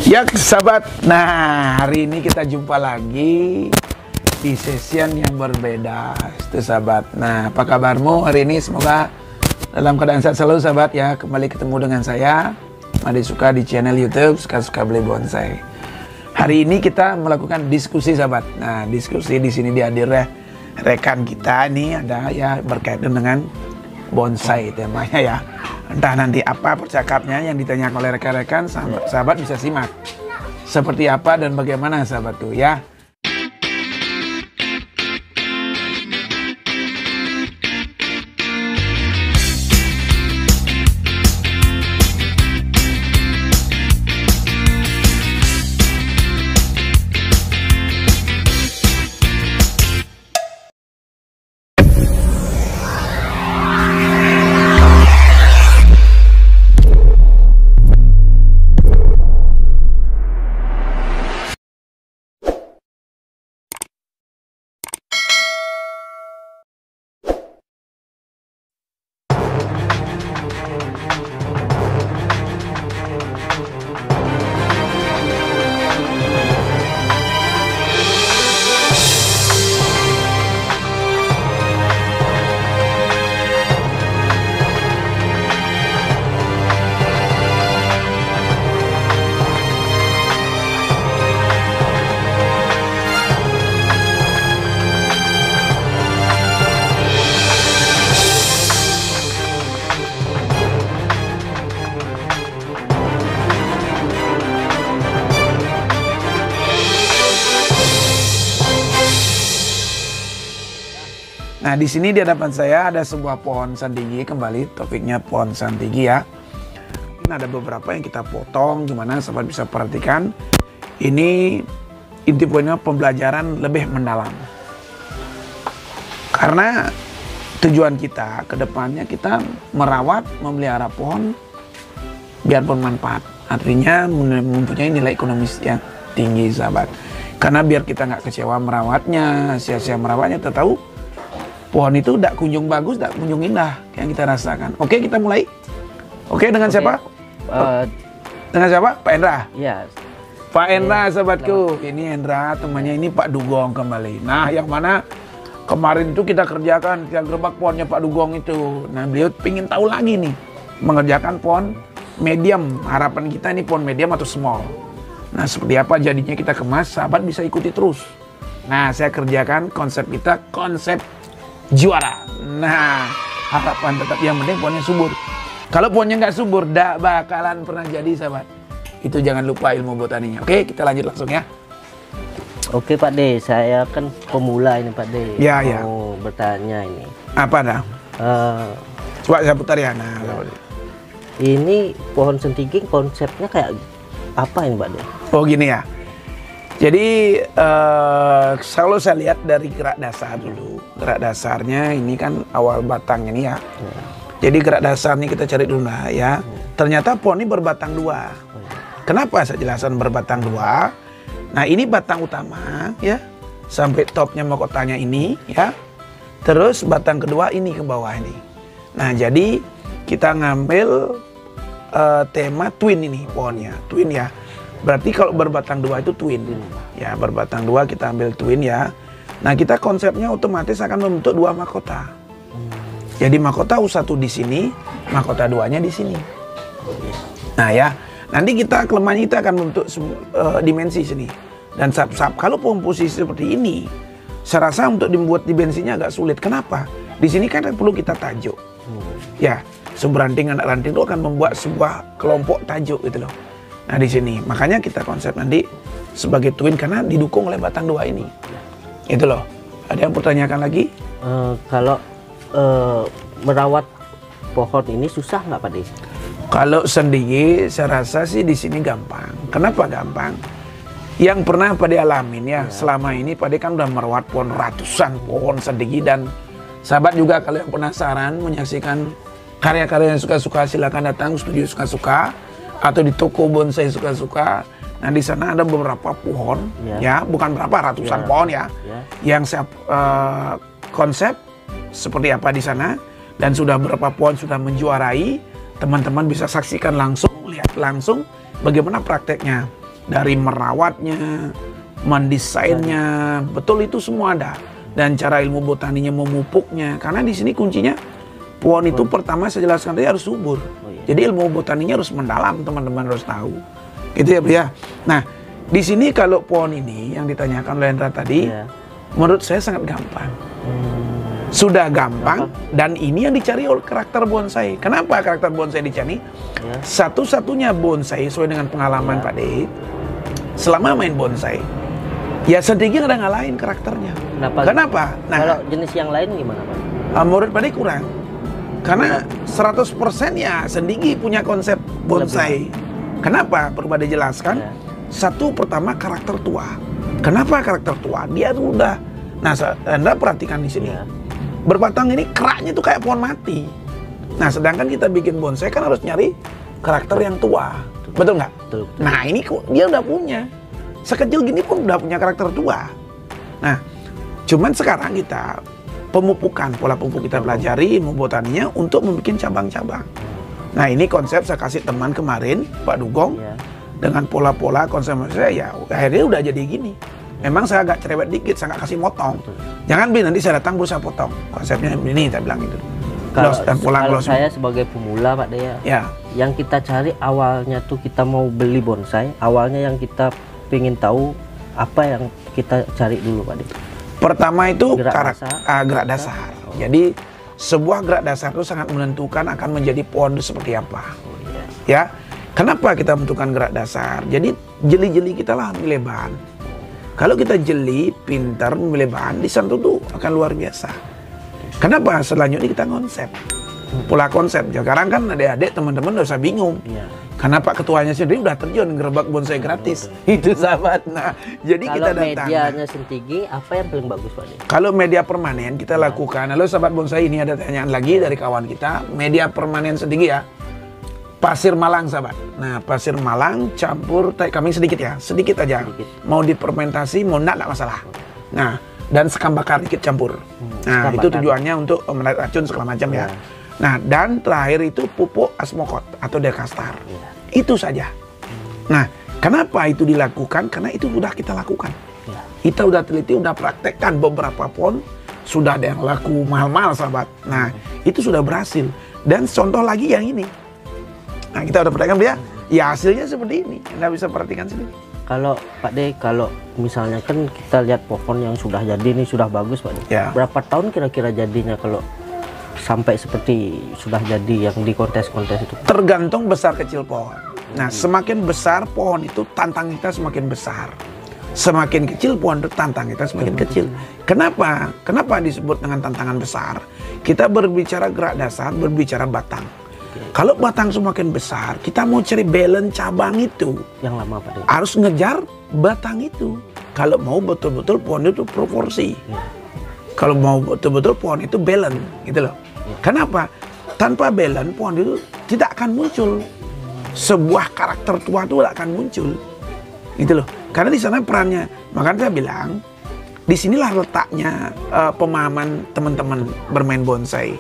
Ya sahabat, nah hari ini kita jumpa lagi di session yang berbeda itu sahabat. Nah apa kabarmu hari ini? Semoga dalam keadaan sehat selalu sahabat ya. Kembali ketemu dengan saya Made Suka di channel YouTube Suka-Suka Beli Bonsai. Hari ini kita melakukan diskusi sahabat. Nah diskusi di sini dihadir rekan kita nih ada ya berkaitan dengan bonsai temanya ya. Entah nanti apa percakapannya yang ditanyakan oleh rekan-rekan, sahabat bisa simak seperti apa dan bagaimana sahabatku ya. Nah di sini di hadapan saya ada sebuah pohon santigi, kembali topiknya pohon santigi ya. Ini ada beberapa yang kita potong, gimana sahabat bisa perhatikan. Ini inti poinnya pembelajaran lebih mendalam. Karena tujuan kita ke depannya kita merawat, memelihara pohon biar bermanfaat. Artinya mempunyai nilai ekonomis yang tinggi sahabat. Karena biar kita nggak kecewa merawatnya, sia-sia merawatnya, kita tahu pohon itu tidak kunjung bagus, tidak kunjung indah yang kita rasakan. Oke, kita mulai. Oke, dengan siapa? Dengan siapa? Pak Endra? Iya. Pak Endra, sahabatku. Ini Endra, temannya ini Pak Dugong kembali. Nah, yang mana kemarin itu kita kerjakan yang gerbak pohonnya Pak Dugong itu. Nah, beliau ingin tahu lagi nih, mengerjakan pohon medium. Harapan kita ini pohon medium atau small. Nah, seperti apa jadinya kita kemas, sahabat bisa ikuti terus. Nah, saya kerjakan konsep kita, konsep juara. Nah, harapan tetap yang penting pohonnya subur. Kalau pohonnya nggak subur, nggak bakalan pernah jadi sahabat. Itu jangan lupa ilmu botaninya. Oke, kita lanjut langsung ya. Oke Pak D, saya kan pemula ini Pak D. Ya, mau bertanya ini. Apa dah? Coba saya putar ya. Nah, ini pohon santigi konsepnya kayak apa ini Pak D? Oh gini ya. Jadi kalau saya lihat dari gerak dasar dulu, gerak dasarnya ini kan awal batang ini ya. Jadi gerak dasarnya kita cari dulu lah ya. Ternyata pohon ini berbatang dua. Kenapa saya jelaskan berbatang dua? Nah ini batang utama ya, sampai topnya mahkotanya ini ya. Terus batang kedua ini ke bawah ini. Nah jadi kita ngambil tema twin ini pohonnya, twin ya. Berarti kalau berbatang dua itu twin. Ya, berbatang dua kita ambil twin ya. Nah, kita konsepnya otomatis akan membentuk dua mahkota. Jadi mahkota U1 di sini, mahkota 2-nya di sini. Nah, ya. Nanti kita kelemahannya kita akan membentuk dimensi sini. Dan kalau posisi seperti ini, saya rasa untuk dibuat dimensinya agak sulit. Kenapa? Di sini kan perlu kita tajuk. Ya, seberanting anak ranting itu akan membuat sebuah kelompok tajuk gitu loh. Nah di sini makanya kita konsep nanti sebagai twin karena didukung oleh batang dua ini. Itu loh. Ada yang pertanyakan lagi? Kalau merawat pohon ini susah nggak Pak D? Kalau sendiri saya rasa sih di sini gampang. Kenapa gampang? Yang pernah Pak D alamin ya, selama ini Pak D kan udah merawat pohon ratusan pohon sendiri, dan sahabat juga kalau yang penasaran menyaksikan karya-karya yang suka-suka silakan datang studio Suka-Suka atau di toko bonsai Suka-Suka. Nah di sana ada beberapa pohon ya, bukan berapa ratusan pohon ya, yang saya konsep seperti apa di sana, dan sudah beberapa pohon sudah menjuarai. Teman-teman bisa saksikan langsung, lihat langsung bagaimana prakteknya. dari merawatnya, mendesainnya, betul itu semua ada. Dan cara ilmu botaninya memupuknya. Karena di sini kuncinya pohon itu pertama saya jelaskan tadi harus subur. Jadi ilmu botaninya harus mendalam, teman-teman harus tahu. Gitu ya, Bro ya. Nah, di sini kalau pohon ini yang ditanyakan oleh Hendra tadi, menurut saya sangat gampang. Sudah gampang dan ini yang dicari oleh karakter bonsai. Kenapa karakter bonsai dicari? Satu-satunya bonsai sesuai dengan pengalaman Pak De, selama main bonsai, ya sedikit ada ngalahin karakternya. Kenapa? Nah, kalau jenis yang lain gimana Pak? Menurut Pak De kurang. Karena 100% ya Sendigi punya konsep bonsai. Kenapa? Perlu Pak De jelaskan. Satu, pertama karakter tua. Kenapa karakter tua? Dia tuh udah. Nah, Anda perhatikan di sini. Berbatang ini keraknya tuh kayak pohon mati. Nah, sedangkan kita bikin bonsai kan harus nyari karakter yang tua. Betul nggak? Betul. Nah, ini dia udah punya. Sekecil gini pun udah punya karakter tua. Nah, cuman sekarang kita pemupukan, pola pupuk kita pelajari ilmu botaninya untuk membuat cabang-cabang. Nah, ini konsep saya kasih teman kemarin, Pak Dugong. Dengan pola-pola konsep saya, ya akhirnya udah jadi gini. Memang saya agak cerewet dikit, saya nggak kasih motong. Jangan Bin, nanti saya datang berusaha potong. Konsepnya ini, saya bilang gitu. Kalau saya sebagai pemula Pak De ya, yang kita cari awalnya tuh kita mau beli bonsai, awalnya yang kita pengen tahu apa yang kita cari dulu Pak De. Pertama itu gerak dasar. Jadi sebuah gerak dasar itu sangat menentukan akan menjadi pohon itu seperti apa. Ya, kenapa kita menentukan gerak dasar? Jadi jeli-jeli kita lah milih bahan. Kalau kita jeli, pintar memilih bahan, di sana tuh akan luar biasa. Kenapa? Selanjutnya kita konsep. Pola konsep. Sekarang kan adik-adik teman-teman udah usah bingung. Karena Pak Ketuanya sendiri udah terjun gerebek bonsai gratis. Itu sahabat. Nah, jadi kalau kita datang. Kalau medianya Sentigi, apa yang paling bagus Pak De? Kalau media permanen kita lakukan. Halo sahabat bonsai, ini ada pertanyaan lagi dari kawan kita. Media permanen Sentigi ya. Pasir Malang sahabat. Nah, pasir Malang campur tai kambing sedikit ya, sedikit aja. Mau difermentasi, mau enggak masalah. Nah, dan sekam bakar dikit campur. Nah, itu tujuannya untuk menarik racun segala macam ya. Nah, dan terakhir itu pupuk asmokot atau dekastar. Itu saja. Nah, kenapa itu dilakukan? Karena itu sudah kita lakukan. Kita udah teliti, udah praktekkan beberapa pohon, sudah ada yang laku mahal-mahal sahabat. Nah, itu sudah berhasil. Dan contoh lagi yang ini. Nah, kita udah perhatikan dia, ya hasilnya seperti ini. Anda bisa perhatikan sendiri. Kalau Pak De, kalau misalnya kan kita lihat pohon yang sudah jadi ini sudah bagus Pak De. Berapa tahun kira-kira jadinya kalau sampai seperti sudah jadi yang di kontes-kontes itu? Tergantung besar kecil pohon. Nah, semakin besar pohon itu tantang kita semakin besar. Semakin kecil pohon itu tantang kita semakin kecil. Kenapa? Kenapa disebut dengan tantangan besar? Kita berbicara gerak dasar, berbicara batang. Kalau batang semakin besar, kita mau cari balance cabang itu. Yang lama Pak De. Harus ngejar batang itu. Kalau mau betul-betul pohon itu proporsi. Kalau mau betul-betul pohon itu balance, gitu loh. Kenapa? Tanpa balance pohon itu tidak akan muncul. Sebuah karakter tua itu tidak akan muncul. Gitu loh. Karena di sana perannya. Makanya saya bilang, disinilah letaknya pemahaman teman-teman bermain bonsai.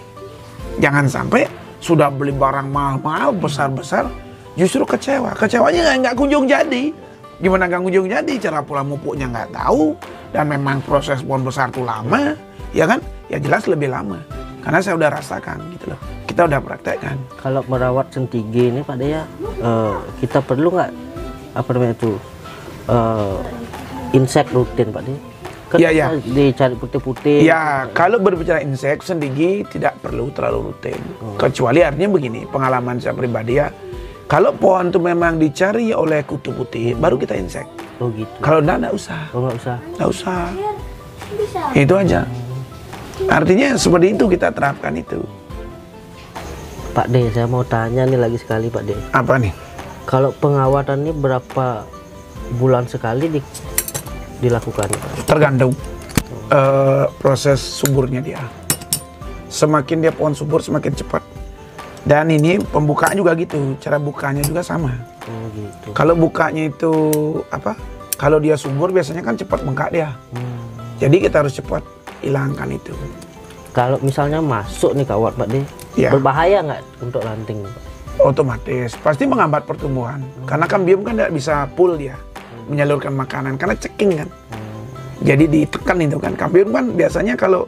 Jangan sampai sudah beli barang mahal-mahal, besar-besar, justru kecewa. Kecewanya nggak kunjung jadi. Gimana nggak kunjung jadi? Cara pola mupuknya nggak tahu. Dan memang proses pohon besar itu lama. Ya kan? Ya jelas lebih lama. Karena saya udah rasakan gitu loh. Kita udah praktekkan. Kalau merawat Sentigi ini Pak De ya, kita perlu nggak, apa namanya itu, insek rutin Pak De? Iya. Dicari putih-putih. Ya, kalau berbicara insek, Sentigi tidak perlu terlalu rutin. Kecuali artinya begini, pengalaman saya pribadi ya. Kalau pohon itu memang dicari oleh kutu putih, baru kita insek. Oh gitu. Kalau enggak usah. Oh nggak usah. Nggak usah. Itu aja. Artinya seperti itu kita terapkan itu. Pak De, saya mau tanya nih lagi sekali Pak De. Apa nih? Kalau pengawatan ini berapa bulan sekali dilakukan? Tergantung proses suburnya dia. Semakin dia pohon subur semakin cepat. Dan ini pembukaan juga gitu, cara bukanya juga sama. Oh gitu. Kalau bukanya itu apa? Kalau dia subur biasanya kan cepat bengkak dia. Jadi kita harus cepat hilangkan itu. Kalau misalnya masuk nih kawat Pak De, berbahaya nggak untuk ranting Pak? Otomatis pasti menghambat pertumbuhan. Karena kan biom kan tidak bisa full dia. menyalurkan makanan karena ceking kan. Jadi ditekan itu kan. Kambium kan biasanya kalau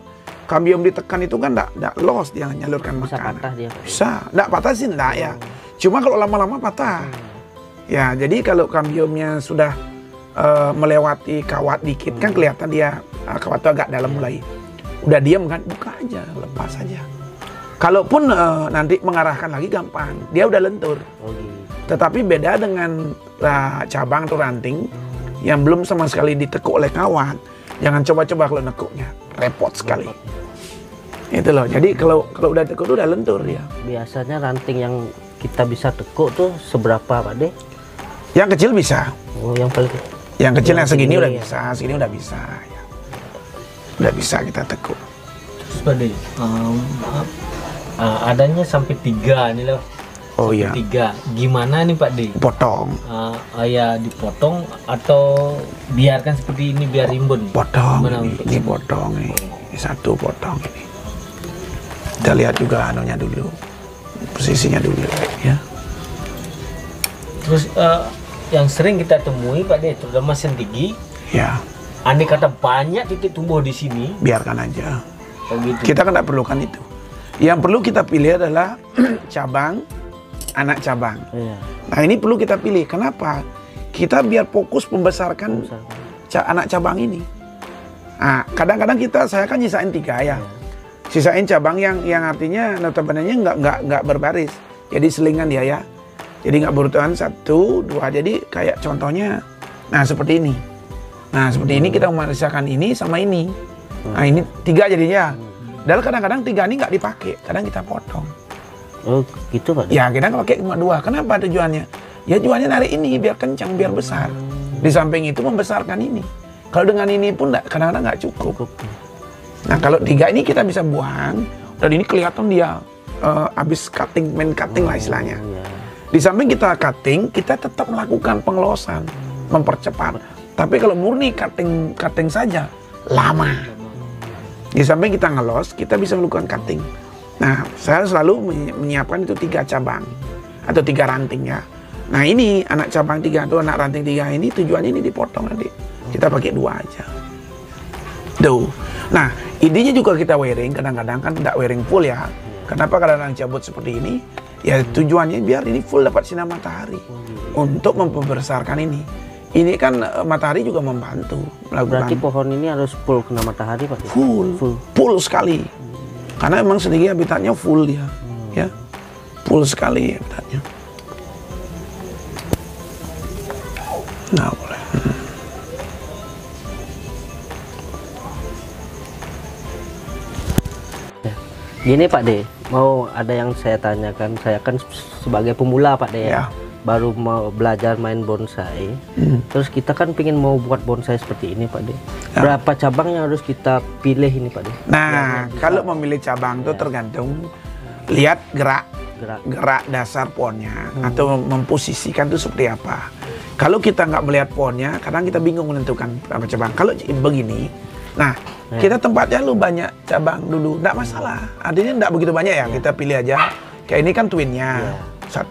kambium ditekan itu kan enggak los dia menyalurkan makanan. Patah dia. Bisa, enggak patah sih enggak ya. Cuma kalau lama-lama patah. Ya, jadi kalau kambiumnya sudah melewati kawat dikit kan kelihatan dia kawat itu agak dalam mulai. Udah diam kan, buka aja, lepas aja. Kalaupun nanti mengarahkan lagi gampang, dia udah lentur. Tetapi beda dengan cabang atau ranting yang belum sama sekali ditekuk oleh kawat. Jangan coba-coba kalau nekuknya, repot sekali. Itu loh. Jadi kalau udah tekuk itu udah lentur dia. Biasanya ranting yang kita bisa tekuk tuh seberapa Pak De? Yang kecil bisa. Oh, yang paling kecil. Yang kecil yang segini udah bisa, segini udah bisa. Ya. Udah bisa kita tekuk. Terus Pak De, adanya sampai 3 nih loh. Oh iya. 3. Gimana nih Pak De? Potong. Ya dipotong atau biarkan seperti ini biar rimbun? Potong. Ini potong nih. Ini satu potong ini. Kita lihat juga anunya dulu. Posisinya dulu ya. Terus yang sering kita temui Pak De, terutama sendigi. Ya. Andai kata banyak titik tumbuh di sini. Biarkan aja. Oh gitu. Kita kan tidak perlukan itu. Yang perlu kita pilih adalah cabang, anak cabang. Nah ini perlu kita pilih. Kenapa? Kita biar fokus membesarkan anak cabang ini. Nah, kadang-kadang saya kan nyisain 3 ya. Sisain cabang yang artinya notabene nggak berbaris. Jadi selingan dia ya. Jadi nggak berurutan 1, 2. Jadi kayak contohnya, nah seperti ini. Nah seperti ini kita memisahkan ini sama ini. Nah ini 3 jadinya. Dan kadang-kadang 3 ini nggak dipakai, kadang kita potong. Oh gitu Pak? Ya kita nggak pakai cuma 2. Kenapa tujuannya? Ya tujuannya narik ini biar kencang, biar besar. Di samping itu membesarkan ini. Kalau dengan ini pun kadang-kadang nggak cukup. Nah kalau 3 ini kita bisa buang. Dan ini kelihatan dia habis main cutting lah istilahnya. Di samping kita cutting, kita tetap melakukan pengelosan, mempercepat. Tapi kalau murni cutting saja, lama. Di samping kita ngelos, kita bisa melakukan cutting. Nah, saya selalu menyiapkan itu 3 cabang atau 3 ranting ya. Nah ini anak cabang 3 atau anak ranting 3 ini tujuannya ini dipotong nanti. Kita pakai 2 aja. Tuh. Nah, idenya juga kita wiring. Kadang-kadang kan tidak wiring full ya. Kenapa kadang-kadang cabut seperti ini? Ya tujuannya biar ini full dapat sinar matahari untuk membesarkan ini. Ini kan matahari juga membantu melakukan. Berarti pohon ini harus full kena matahari Pak? Full sekali. Karena memang sendiri habitatnya full dia, ya, full sekali habitatnya. Nah boleh. Gini Pak De, mau ada yang saya tanyakan. Saya kan sebagai pemula Pak De ya. Baru mau belajar main bonsai. Terus kita kan pengen mau buat bonsai seperti ini Pak De. Berapa cabang yang harus kita pilih ini Pak De? Nah kalau memilih cabang itu tergantung lihat gerak dasar pohonnya atau memposisikan itu seperti apa. Kalau kita nggak melihat pohonnya, kadang kita bingung menentukan berapa cabang. Kalau begini, nah kita tempatnya lu banyak cabang dulu, nggak masalah. Artinya nggak begitu banyak ya, kita pilih aja. Kayak ini kan twinnya. 1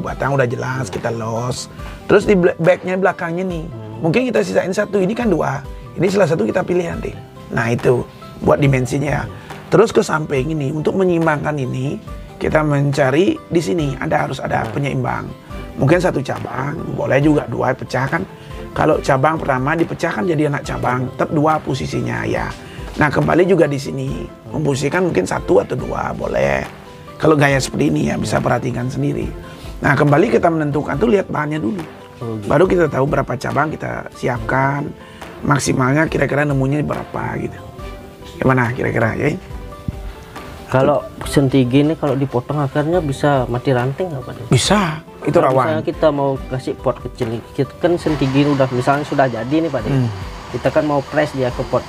batang udah jelas kita los. Terus di backnya belakangnya nih, mungkin kita sisain 1. Ini kan 2. Ini salah satu kita pilih nanti. Nah itu buat dimensinya. Terus ke samping ini untuk menyeimbangkan ini kita mencari di sini harus ada penyeimbang. Mungkin 1 cabang, boleh juga 2 pecahkan. Kalau cabang pertama dipecahkan jadi anak cabang, tetap 2 posisinya ya. Nah kembali juga di sini memposisikan mungkin 1 atau 2 boleh. Kalau gaya seperti ini ya bisa perhatikan sendiri. Nah kembali kita menentukan tuh lihat bahannya dulu. Baru kita tahu berapa cabang kita siapkan. Maksimalnya kira-kira nemunya berapa gitu. Gimana kira-kira ya? Kalau sentigi ini kalau dipotong akarnya bisa mati ranting nggak Pak? Bisa, itu rawan. Misalnya kita mau kasih pot kecil, kita kan sentigi udah misalnya sudah jadi nih Pak. Kita kan mau press dia ke pot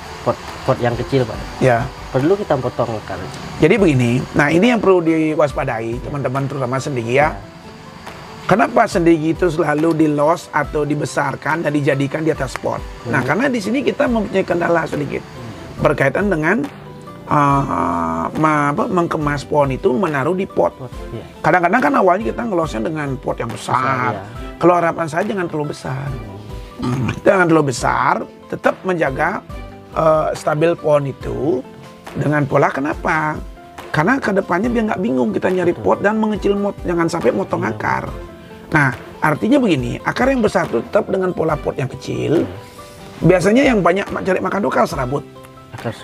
yang kecil Pak. Ya. Perlu kita potong akar. Jadi begini, nah ini yang perlu diwaspadai teman-teman terutama sendigi ya. Kenapa sendigi itu selalu dilos atau dibesarkan dan dijadikan di atas pot? Nah karena di sini kita mempunyai kendala sedikit berkaitan dengan mengkemas pohon itu menaruh di pot. Kadang-kadang kan awalnya kita ngelosnya dengan pot yang besar. Kalau harapan saya jangan terlalu besar. Jangan terlalu besar, tetap menjaga stabil pohon itu dengan pola. Kenapa? Karena kedepannya biar nggak bingung kita nyari pot dan mengecil jangan sampai motong akar. Nah, artinya begini, akar yang besar itu tetap dengan pola pot yang kecil. Biasanya yang banyak cari makan itu akar serabut.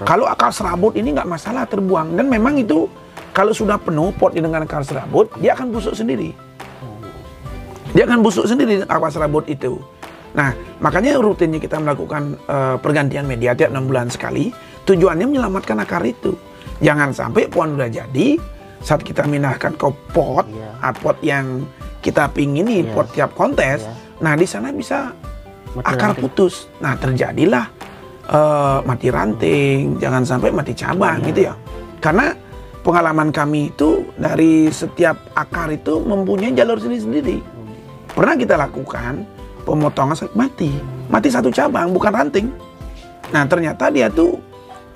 Kalau akar serabut ini nggak masalah terbuang, dan memang itu kalau sudah penuh potnya dengan akar serabut, dia akan busuk sendiri. Dia akan busuk sendiri akar serabut itu. Nah, makanya rutinnya kita melakukan pergantian media tiap 6 bulan sekali. Tujuannya menyelamatkan akar itu. Jangan sampai pohon udah jadi, saat kita pindahkan ke pot, pot yang kita pingini, pot tiap kontes. Nah, di sana bisa akar putus. Nah, terjadilah mati ranting, jangan sampai mati cabang gitu ya. Karena pengalaman kami itu dari setiap akar itu mempunyai jalur sendiri-sendiri. Pernah kita lakukan pemotongan mati satu cabang, bukan ranting. Nah, ternyata dia tuh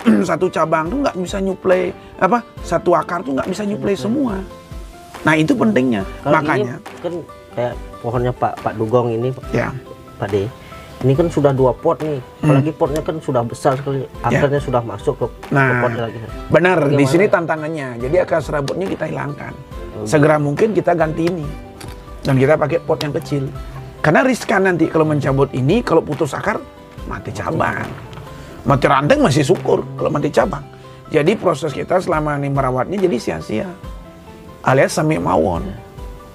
satu cabang tuh nggak bisa nyuplai satu akar tuh nggak bisa nyuplai semua. Nah, itu pentingnya. Kalau Makanya ini kan kayak pohonnya Pak Dugong ini, ya, Pak De. Ini kan sudah 2 pot nih. Apalagi potnya kan sudah besar sekali. Akarnya sudah masuk ke potnya lagi. Benar, di sini tantangannya. Jadi akar serabutnya kita hilangkan. Segera mungkin kita ganti ini. Dan kita pakai pot yang kecil. Karena riskan nanti kalau mencabut ini, kalau putus akar mati cabang. Mati ranting masih syukur, kalau mati cabang. Jadi proses kita selama ini merawatnya jadi sia-sia. Alias sami mawon.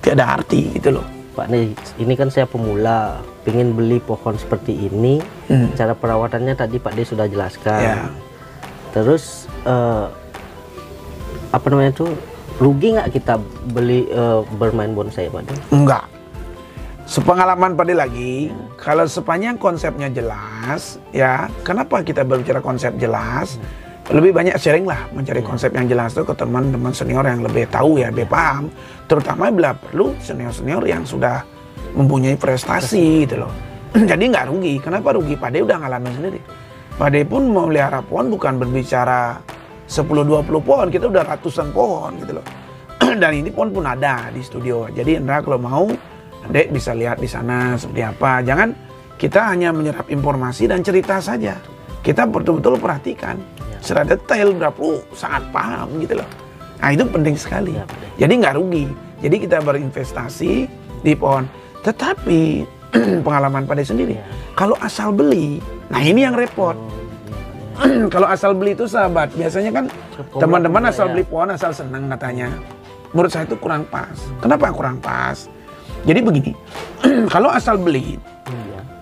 Tidak ada arti gitu loh. Pak nih, ini kan saya pemula, pengen beli pohon seperti ini. Cara perawatannya tadi Pak De sudah jelaskan. Ya. Terus apa namanya tuh, rugi nggak kita beli bermain bonsai Pak De? Enggak. Sepengalaman Pak De lagi, kalau sepanjang konsepnya jelas, ya, kenapa kita berbicara konsep jelas? Lebih banyak sharing lah, mencari konsep yang jelas tuh ke teman-teman senior yang lebih tahu ya, lebih paham. Terutama bila perlu senior-senior yang sudah mempunyai prestasi gitu loh. Jadi nggak rugi. Kenapa rugi? Pak De udah ngalamin sendiri. Pak De pun memelihara pohon bukan berbicara 10-20 pohon, kita udah ratusan pohon gitu loh. Dan ini pohon pun ada di studio. Jadi Indra kalau mau, Dek bisa lihat di sana seperti apa. Jangan kita hanya menyerap informasi dan cerita saja. Kita betul-betul perhatikan secara detail, berapa sangat paham gitu loh. Nah, itu penting sekali. Jadi nggak rugi. Jadi kita berinvestasi di pohon. Tetapi pengalaman pada sendiri, kalau asal beli, nah ini yang repot. Kalau asal beli itu sahabat, biasanya kan teman-teman asal beli pohon asal senang katanya. Menurut saya itu kurang pas. Kenapa kurang pas? Jadi begini, kalau asal beli,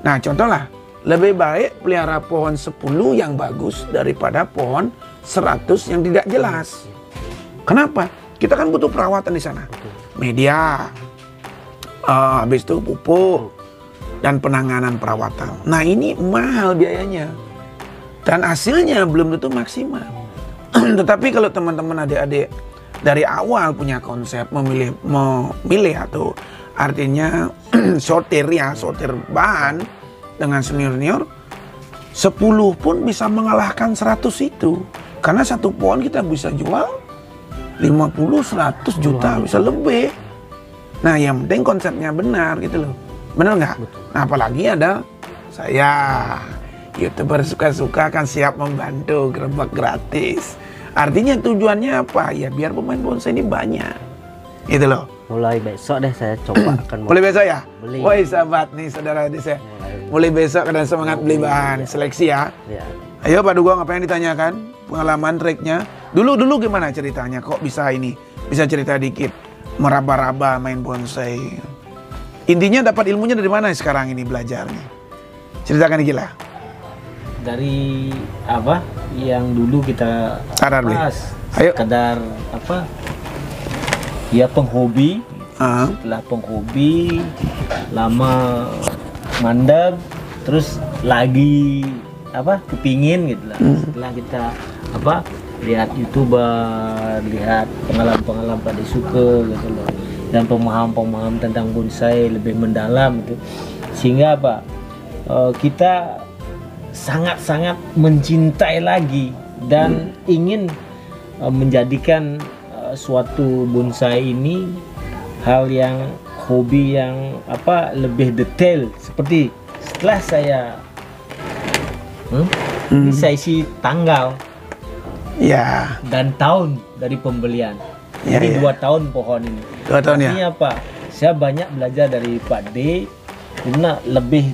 nah contohlah, lebih baik pelihara pohon 10 yang bagus daripada pohon 100 yang tidak jelas. Kenapa? Kita kan butuh perawatan di sana. Media, habis itu pupuk, dan penanganan perawatan. Nah, ini mahal biayanya. Dan hasilnya belum tentu maksimal. Tetapi kalau teman-teman adik-adik dari awal punya konsep memilih atau artinya sortir bahan dengan senior-senior, 10 pun bisa mengalahkan 100 itu. Karena satu pohon kita bisa jual 50-100 juta, bisa lebih. Nah, yang penting konsepnya benar gitu loh. Benar nggak? Nah, apalagi ada saya, YouTuber suka-suka kan siap membantu gerobak gratis. Artinya tujuannya apa? Ya biar pemain bonsai ini banyak. Gitu loh. Mulai besok deh saya coba akan mulai besok ya? Beli. Woi sahabat nih, saudara di saya. Mulai besok kalian semangat beli bahan seleksi ya. Ayo Pak Dugong, apa yang ditanyakan? Pengalaman triknya. Dulu gimana ceritanya? Kok bisa ini? Bisa cerita dikit. Meraba-raba main bonsai. Intinya dapat ilmunya dari mana sekarang ini belajarnya? Ceritakan dikit lah. Dari apa yang dulu kita Ayo. Sekedar apa? Ya penghobi. Setelah penghobi lama mandek, terus lagi apa kepingin gitu lah. Setelah kita apa lihat YouTuber, lihat pengalaman pada suka gitu loh, dan pemahaman tentang bonsai lebih mendalam gitu, sehingga apa kita sangat-sangat mencintai lagi dan ingin menjadikan suatu bonsai ini hal yang hobi yang apa lebih detail, seperti setelah saya ini saya isi tanggal Ya. dan tahun dari pembelian. Ya, Jadi ya. 2 tahun pohon ini. 2 tahun ya. Ini apa? Saya banyak belajar dari Pak D. Karena lebih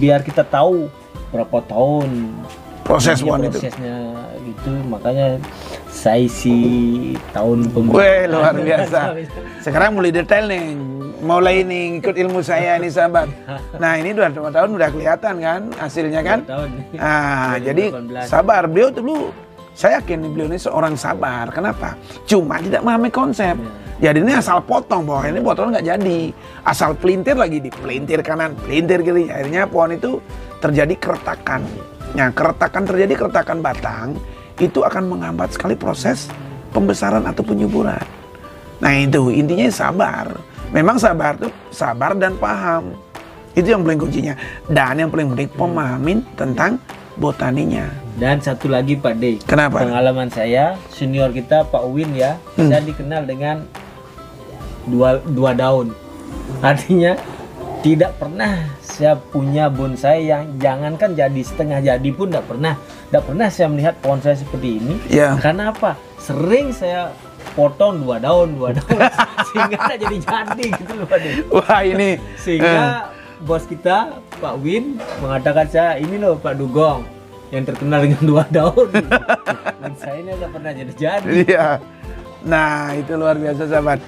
biar kita tahu berapa tahun Proses ini pohon itu. prosesnya gitu. Makanya saya isi tahun Wih, pembelian. luar biasa. Sekarang mulai detail nih. Mulai nih ikut ilmu saya nih sahabat. Nah, ini 2 tahun udah kelihatan kan hasilnya kan? 2 tahun. Ah, jadi 2018. sabar. Beliau dulu, saya yakin beliau ini seorang sabar. Kenapa? Cuma tidak memahami konsep. Jadi ini asal potong, bahwa ini potong nggak jadi. Asal pelintir lagi, dipelintir kanan, pelintir kiri. Akhirnya pohon itu terjadi keretakan. Nah, terjadi keretakan batang, itu akan menghambat sekali proses pembesaran atau penyuburan. Nah itu, intinya sabar. Memang sabar tuh, sabar dan paham. Itu yang paling kuncinya. Dan yang paling penting, pemahamin tentang botaninya. Dan satu lagi Pak D. Kenapa? Pengalaman saya, senior kita Pak Win ya, saya dikenal dengan dua daun. Artinya tidak pernah saya punya bonsai yang jangankan jadi setengah jadi pun tidak pernah saya melihat pohon saya seperti ini. Ya. Karena apa? Sering saya potong 2 daun sehingga tidak jadi gitu loh Pak D. Wah ini. Sehingga bos kita Pak Win mengatakan saya ini loh Pak Dugong yang terkenal dengan 2 daun. Bonsai ini tidak pernah jadi. Iya. Nah itu luar biasa sahabat.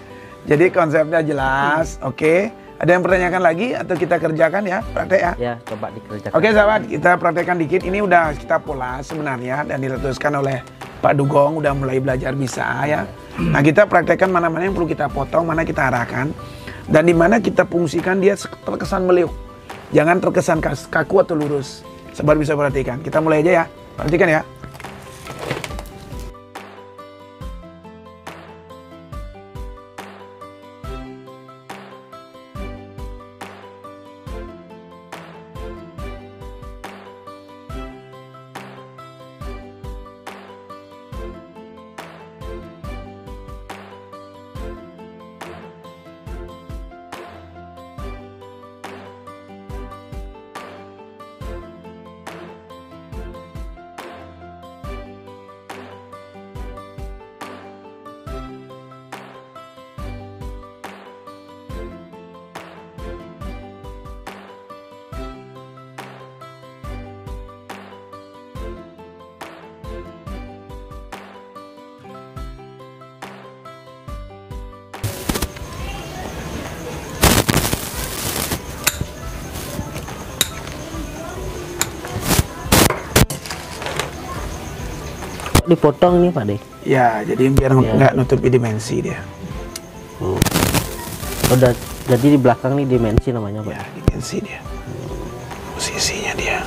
Jadi konsepnya jelas, oke. Ada yang pertanyakan lagi atau kita kerjakan ya, praktek ya? Ya, coba dikerjakan. Oke sahabat, kita praktekkan dikit. Ini udah kita pola sebenarnya dan diletuskan oleh Pak Dugong, udah mulai belajar bisa ya. Nah kita praktekkan mana-mana yang perlu kita potong, mana kita arahkan. Dan di mana kita fungsikan dia terkesan meliuk. Jangan terkesan kaku atau lurus. Sahabat bisa perhatikan. Kita mulai aja ya, perhatikan ya. Dipotong nih Pak De. Ya, jadi biar nggak nutupi dimensi dia. Udah, jadi di belakang nih dimensi namanya Pak. Ya, dimensi dia. Posisinya dia.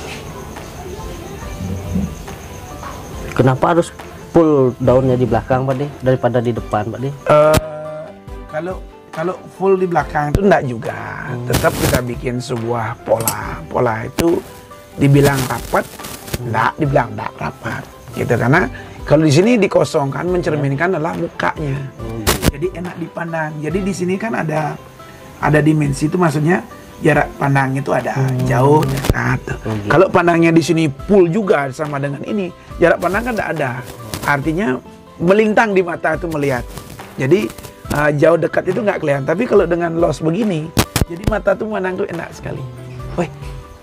Kenapa harus full daunnya di belakang Pak De daripada di depan Pak De? Kalau full di belakang itu enggak juga. Tetap kita bikin sebuah pola. Pola itu dibilang rapat, enggak dibilang enggak rapat. Gitu karena kalau di sini dikosongkan mencerminkan adalah mukanya. Jadi enak dipandang. Jadi di sini kan ada dimensi, itu maksudnya jarak pandangnya itu ada jauh, dekat. Kalau pandangnya di sini full juga sama dengan ini, jarak pandang kan tidak ada. Artinya melintang di mata itu melihat. Jadi jauh dekat itu nggak kelihatan. Tapi kalau dengan los begini, jadi mata tuh memandang tuh enak sekali. Wih,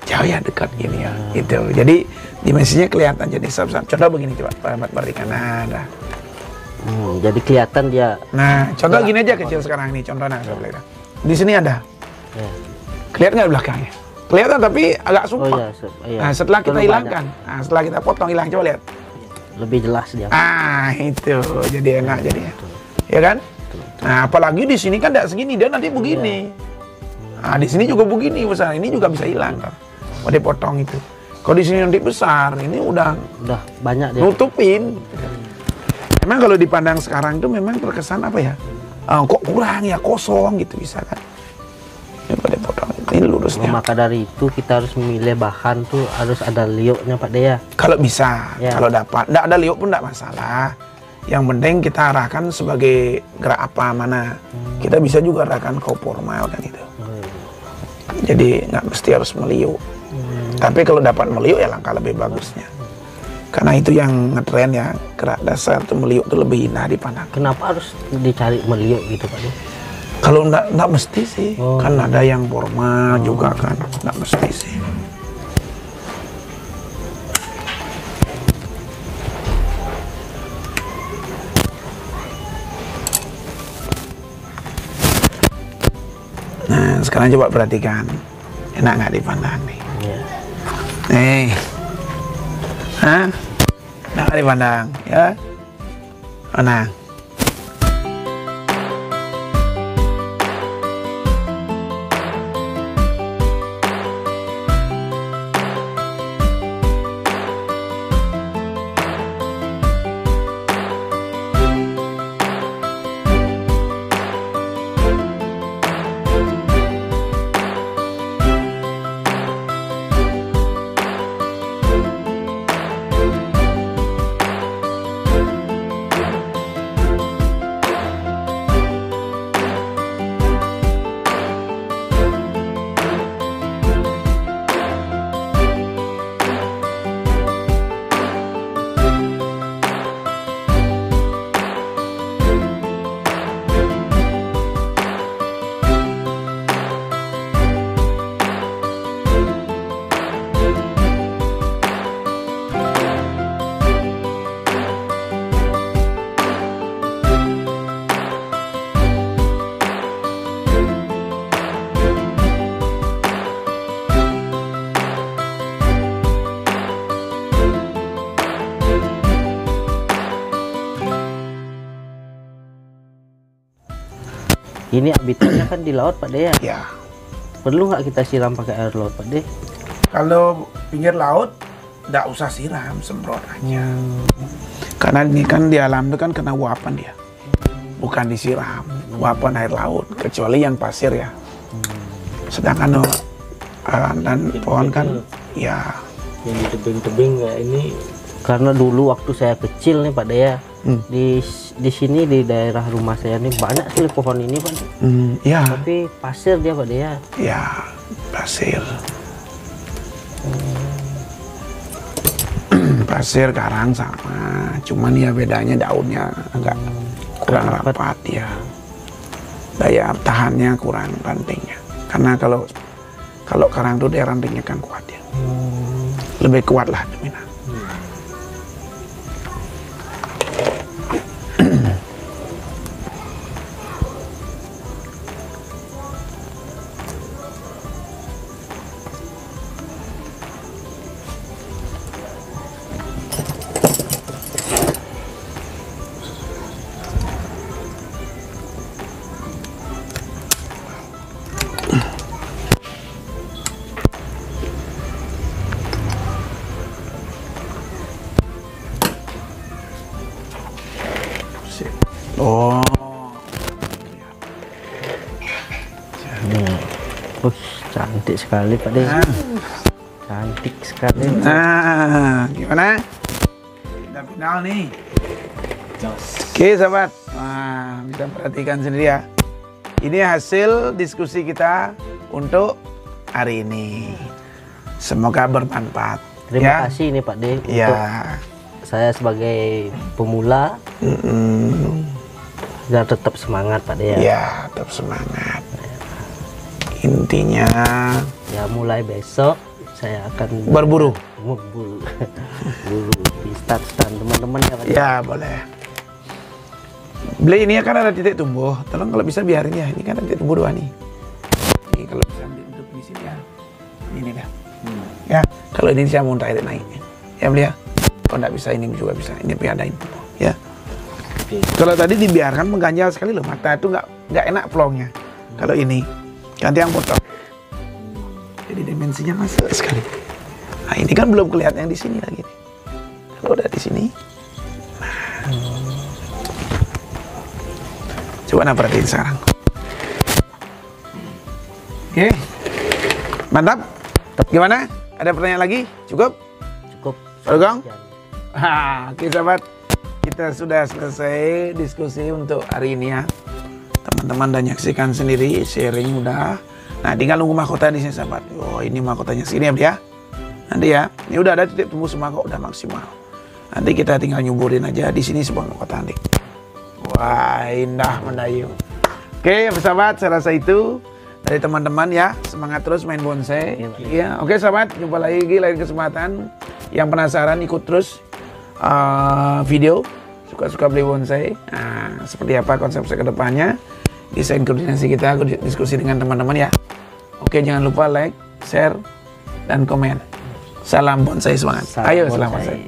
jauh ya, dekat gini ya, gitu. Jadi dimensinya kelihatan. Jadi contoh begini coba, Pak berikan. Nah, dah. Jadi kelihatan dia. Nah, contoh gini aja kecil sekarang nih, contohnya. Di sini ada. Kelihatan nggak belakangnya? Kelihatan tapi agak sumpah. Nah, setelah kita hilangkan, nah, setelah kita potong hilang, coba lihat. Lebih jelas dia. Ah, itu jadi enak jadinya. Ya kan? Nah, apalagi di sini kan tidak segini, dia nanti begini. Nah, di sini juga begini besar, ini juga bisa hilang kan. Mau dipotong itu. Kalau di sini nanti besar, ini udah banyak dia. nutupin. Memang kalau dipandang sekarang itu memang terkesan apa ya? Kok kurang ya, kosong gitu bisa kan? Coba dipotong, ini lurusnya. Maka dari itu kita harus memilih bahan tuh harus ada liuknya Pak De ya. Kalau bisa, kalau dapat, nggak ada liuk pun nggak masalah. Yang penting kita arahkan sebagai gerak apa mana. Kita bisa juga arahkan ke formal kan itu. Jadi nggak mesti harus meliuk. Tapi kalau dapat meliuk ya langkah lebih bagusnya. Karena itu yang ngetren ya, gerak dasar tuh meliuk tuh lebih indah dipandang. Kenapa harus dicari meliuk gitu Pak De? Kalau nggak mesti sih, kan ada yang formal juga kan, nggak mesti sih. Nah, sekarang coba perhatikan, enak nggak dipandang nih? Iya. Nih, hah? Enak nggak dipandang, ya? Nah. Ini habitatnya kan di laut Pak De ya? Ya. Perlu nggak kita siram pakai air laut Pak De? Kalau pinggir laut, nggak usah siram, semprot aja. Karena ini kan di alam itu kan kena uapan dia, bukan disiram, uapan air laut. Kecuali yang pasir ya. Sedangkan dan pohon kan, ya. Yang di tebing-tebing kayak ini. Karena dulu waktu saya kecil nih Pak De ya, di sini di daerah rumah saya nih banyak sekali pohon ini Pak De. Ya. Tapi pasir dia Pak De ya. Ya, pasir. Pasir, karang sama, cuman ya bedanya daunnya agak kurang rapat ya. Daya tahannya kurang, rantingnya. Karena kalau karang itu dia rantingnya kan kuat ya. Lebih kuat lah dominan. Oh. Cantik sekali Pak De. Cantik sekali. Nah, gimana? Kita final nih. Oke, sahabat. Nah, bisa perhatikan sendiri ya. Ini hasil diskusi kita untuk hari ini. Semoga bermanfaat. Terima kasih nih Pak De. Ya. Untuk saya sebagai pemula. Biar tetap semangat Pak De ya. Ya, tetap semangat. Intinya ya mulai besok saya akan berburu. Buru di start teman-teman ya Pak De. Ya, boleh. Beli ini kan ada titik tumbuh. Tolong kalau bisa biarin ya. Ini kan ada titik tumbuh dua nih. Ini kalau bisa ambil untuk di sini ya. Ini dah. Ya, kalau ini saya mau tarik naiknya. Ya, beli ya. Kalau nggak bisa ini juga bisa. Ini piadain tumbuh. Ya. Kalau tadi dibiarkan mengganjal sekali loh, mata itu nggak enak plongnya. Kalau ini ganti yang potong. Jadi dimensinya masuk sekali. Nah ini kan belum kelihatan yang di sini lagi. Kalau udah di sini, coba perhatiin sekarang. Oke, mantap. Gimana? Ada pertanyaan lagi? Cukup? Cukup. Sogong? Oke sahabat. Kita sudah selesai diskusi untuk hari ini ya. Teman-teman udah nyaksikan sendiri, sharing udah. Nah, tinggal nunggu mahkota di sini sahabat. Oh, ini mahkotanya sini ya. Nanti ya, ini udah ada titik temu semua kok, udah maksimal. Nanti kita tinggal nyuburin aja di sini sebuah mahkota nanti. Wah, indah mendayu. Oke, sahabat, saya rasa itu dari teman-teman ya. Semangat terus main bonsai. Iya, oke sahabat, jumpa lagi lain kesempatan. Yang penasaran ikut terus video suka-suka beli bonsai. Nah, seperti apa konsep saya ke depannya? Desain koordinasi kita, diskusi dengan teman-teman ya. Oke, jangan lupa like, share, dan komen. Salam bonsai semangat. Ayo, salam bonsai.